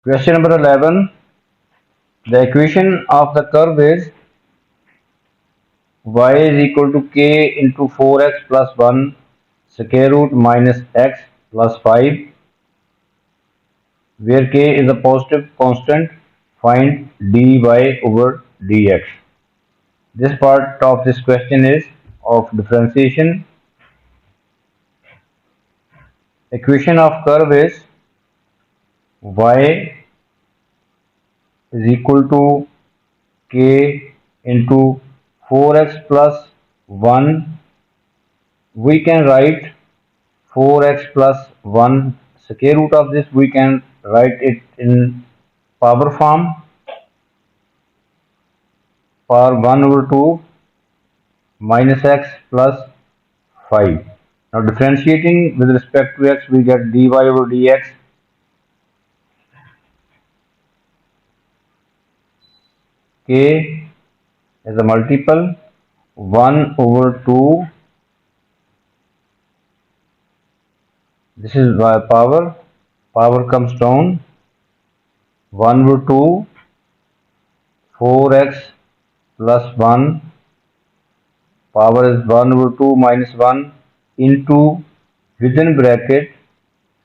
Question number 11. The equation of the curve is y is equal to k into 4x plus 1 square root minus x plus 5, where k is a positive constant. Find dy over dx. This part of this question is of differentiation. Equation of curve is y is equal to k into 4x plus 1. We can write 4x plus 1 square root of this. We can write it in power form, power 1 over 2 minus x plus 5. Now differentiating with respect to x, we get dy over dx. K is a multiple 1 over 2. This is by power. Power comes down 1 over 2 4x plus 1. Power is 1 over 2 minus 1 into within bracket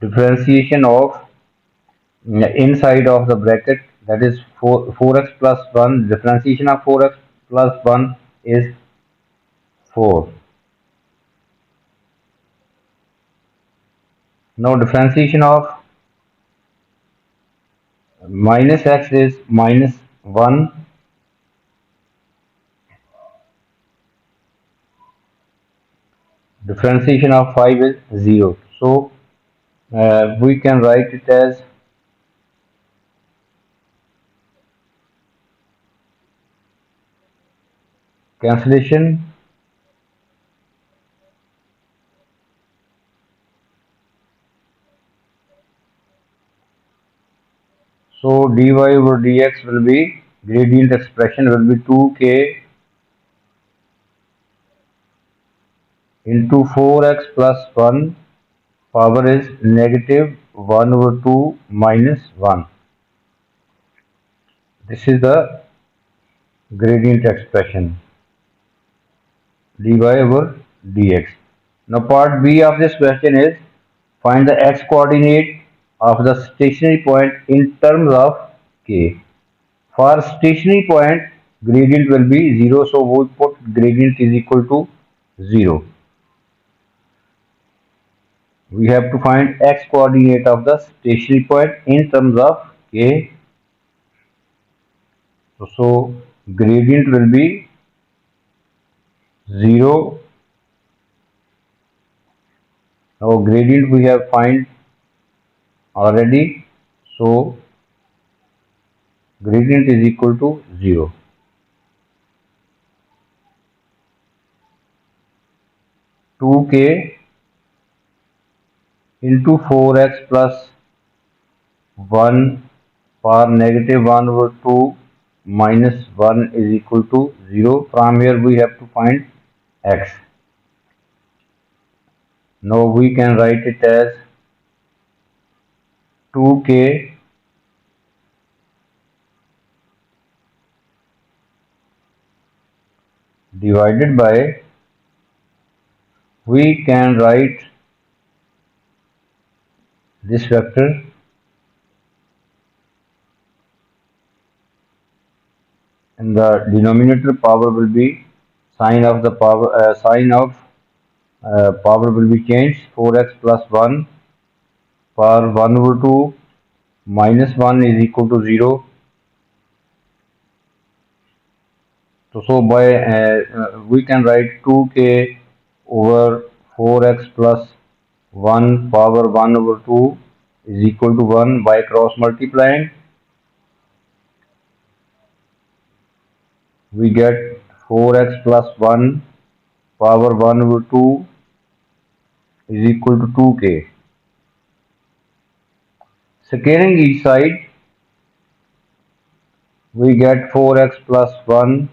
differentiation of inside of the bracket, that is 4x plus 1. Differentiation of 4x plus 1 is 4. Now differentiation of minus x is minus 1. Differentiation of 5 is 0. So we can write it as cancellation. So dy over dx will be, gradient expression will be 2k into 4x plus 1. Power is negative 1 over 2 minus 1. This is the gradient expression, dy over dx. Now part B of this question is find the x coordinate of the stationary point in terms of k. For stationary point, gradient will be 0, so we put gradient is equal to 0. We have to find x coordinate of the stationary point in terms of k. So gradient will be 0. Now gradient we have find already, so gradient is equal to 0. 2k into 4x plus 1 for negative 1 over 2 minus 1 is equal to 0. From here we have to find x. Now we can write it as 2k divided by, we can write this vector in the denominator. Power will be sign of the power, power will be changed. 4x plus 1 for 1 over 2 minus 1 is equal to 0. So by we can write 2k over 4x plus 1 power 1 over 2 is equal to 1. By cross multiplying, we get 4x plus 1 power 1 over 2 is equal to 2k. Squaring each side, we get 4x plus 1.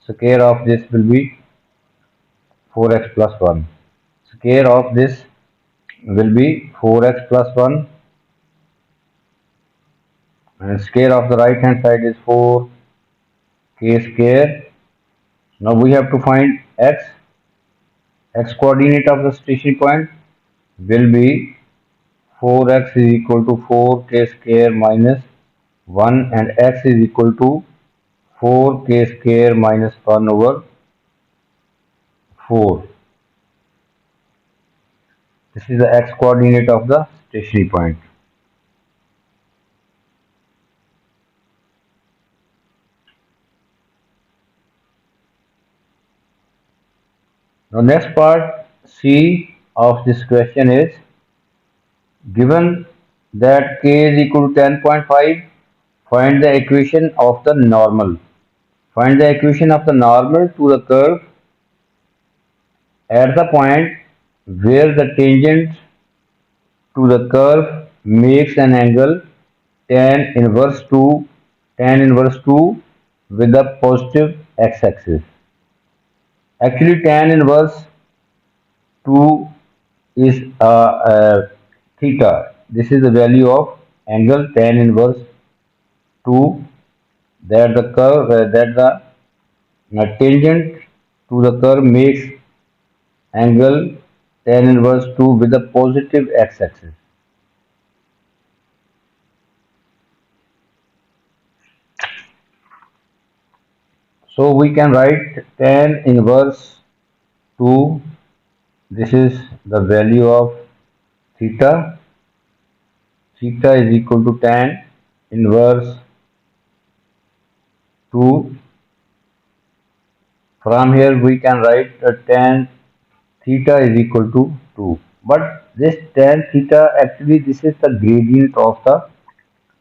Square of this will be 4x plus 1. Square of this will be 4x plus 1, and square of the right hand side is 4k square. Now we have to find x. X coordinate of the stationary point will be 4x is equal to 4k square minus 1, and x is equal to 4k square minus 1 over 4. This is the x coordinate of the stationary point. Now next part C of this question is, given that k is equal to 10.5, find the equation of the normal. Find the equation of the normal to the curve at the point where the tangent to the curve makes an angle tan inverse 2 with the positive x-axis. Actually, tan inverse 2 is theta. This is the value of angle tan inverse 2 that the curve that the tangent to the curve makes angle tan inverse 2 with the positive x-axis. So we can write tan inverse 2. This is the value of theta. Theta is equal to tan inverse 2. From here we can write tan theta is equal to 2. But this tan theta, actually this is the gradient of the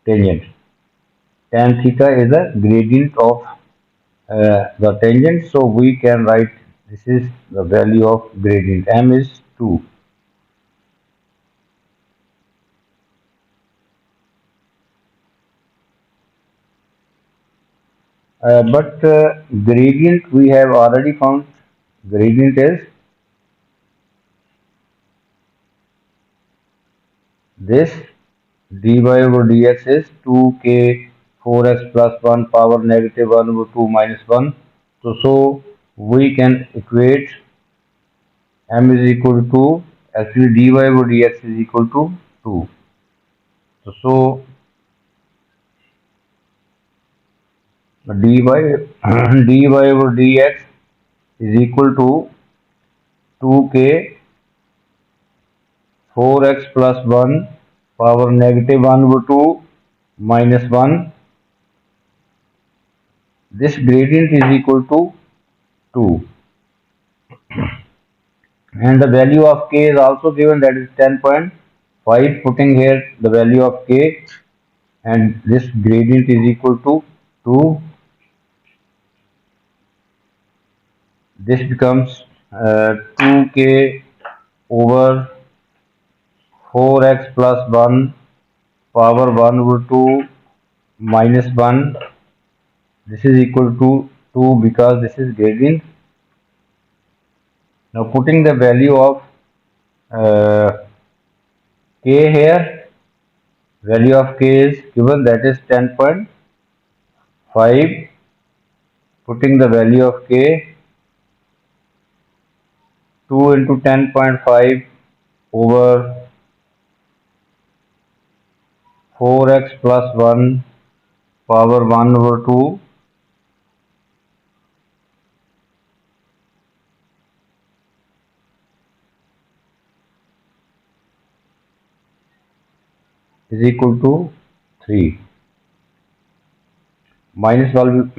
tangent. Tan theta is the gradient of the tangent, so we can write this is the value of gradient. M is 2. But gradient we have already found. Gradient is this, dy over dx is 2k 4x plus 1 power negative 1 over 2 minus 1. So we can equate m is equal to 2. Actually dy over dx is equal to 2. So dy dy over dx is equal to 2k 4x plus 1 power negative 1 over 2 minus 1. This gradient is equal to 2. And the value of k is also given, that is 10.5. Putting here the value of k, and this gradient is equal to 2. This becomes 2k over 4x plus 1 power 1 over 2 minus 1. This is equal to 2 because this is gradient. Now putting the value of uh, k here, value of k is given, that is 10.5. Putting the value of k, 2 into 10.5 over 4x plus 1 power 1 over 2 is equal to 3. Minus 1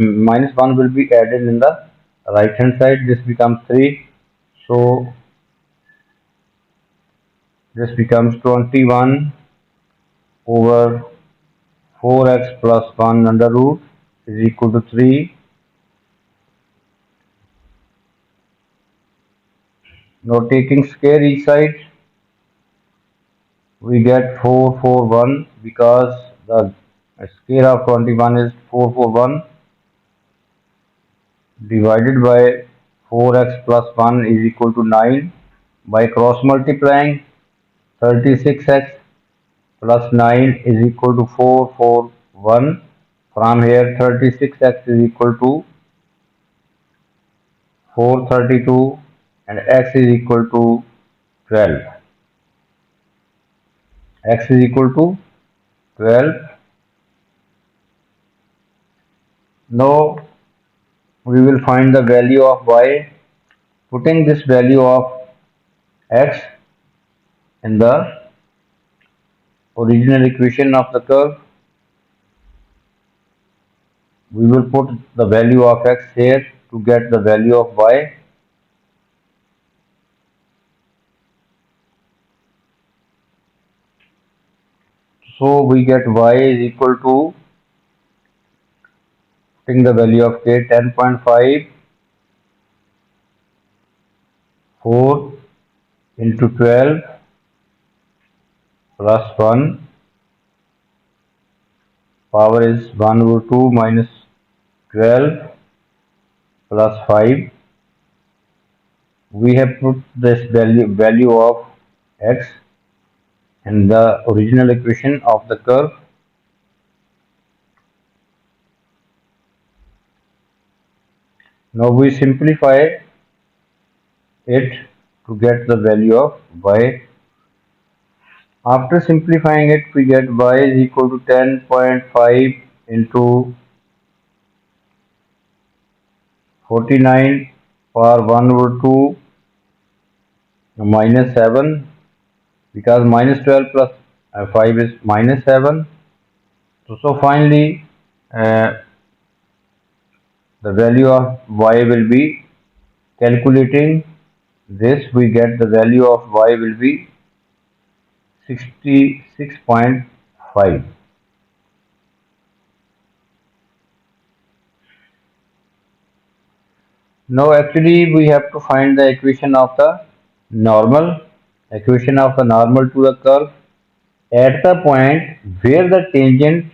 will be added in the right hand side. This becomes 3. So this becomes 21 over 4x plus 1 under root is equal to 3. Now taking square each side, we get 441 because the square of 21 is 441 divided by 4x plus 1 is equal to 9. By cross multiplying, 36x plus 9 is equal to 441. From here, 36x is equal to 432 and x is equal to 12. X is equal to 12. Now we will find the value of y. Putting this value of x in the original equation of the curve, we will put the value of x here to get the value of y. So we get y is equal to, putting the value of k, 10.5, 4 into 12 plus 1, power is 1 over 2 minus 12 plus 5. We have put this value of x in the original equation of the curve. Now we simplify it to get the value of y. After simplifying it, we get y is equal to 10.5 into 49 power 1 over 2 minus 7, because minus 12 plus 5 is minus 7. So finally, uh, the value of y will be, calculating this, we get the value of y will be 66.5. Now actually we have to find the equation of the normal, to the curve at the point where the tangent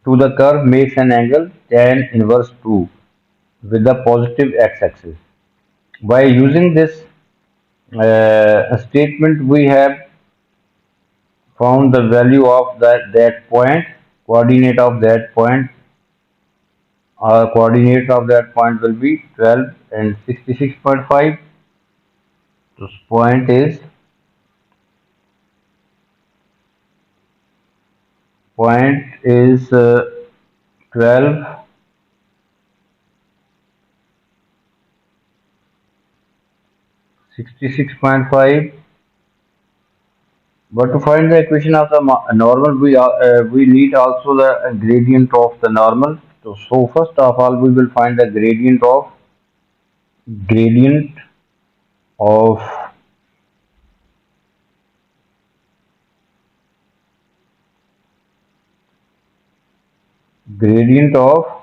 to the curve makes an angle tan inverse 2 with the positive x-axis. By using this statement, we have found the value of that point, coordinate of that point. Our coordinate of that point will be 12 and 66.5. This point is 12, 66.5. But to find the equation of the normal, we need also the gradient of the normal. So first of all, we will find the gradient of gradient of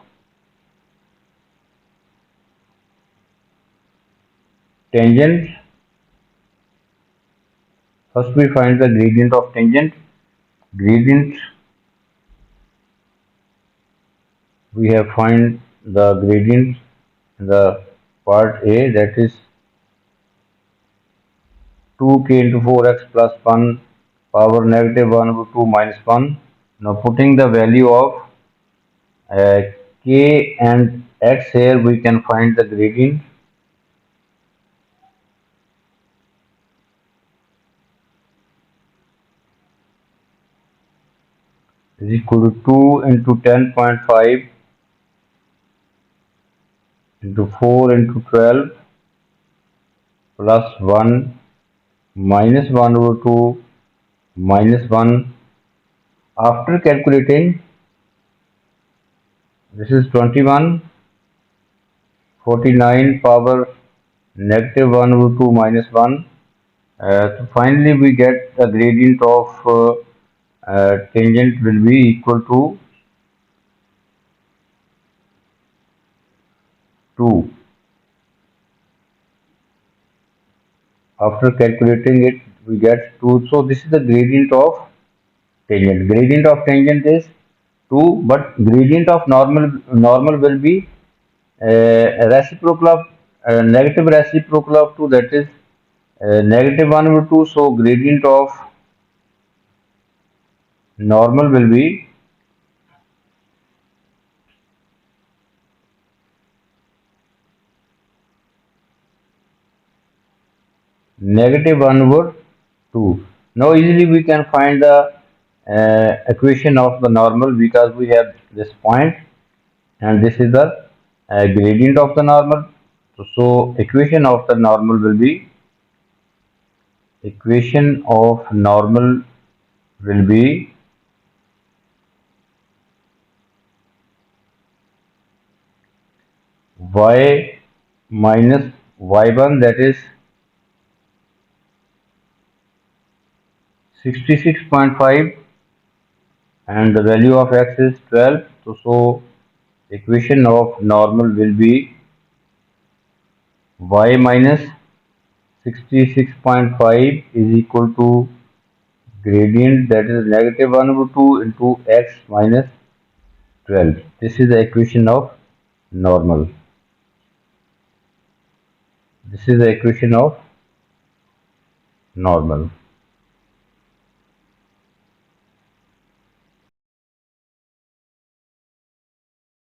tangent. First we find the gradient of tangent. Gradient, we have find the gradient in the part A, that is 2k into 4x plus 1 power negative 1 over 2 minus 1. Now putting the value of uh, k and x here, we can find the gradient. Is equal to 2 into 10.5 into 4 into 12 plus 1 minus 1 over 2 minus 1. After calculating, this is 21, 49 power negative 1 over 2 minus 1. So finally, we get the gradient of tangent will be equal to 2. After calculating it, we get 2. So this is the gradient of tangent. Gradient of tangent is 2, but gradient of normal will be reciprocal of negative reciprocal of 2, that is negative 1 over 2, so gradient of normal will be negative 1 over 2. Now easily we can find the equation of the normal because we have this point and this is the gradient of the normal. So equation of the normal will be equation of normal will be y minus y1, that is 66.5, and the value of x is 12. So equation of normal will be y minus 66.5 is equal to gradient, that is negative 1 over 2 into x minus 12. This is the equation of normal. This is the equation of normal.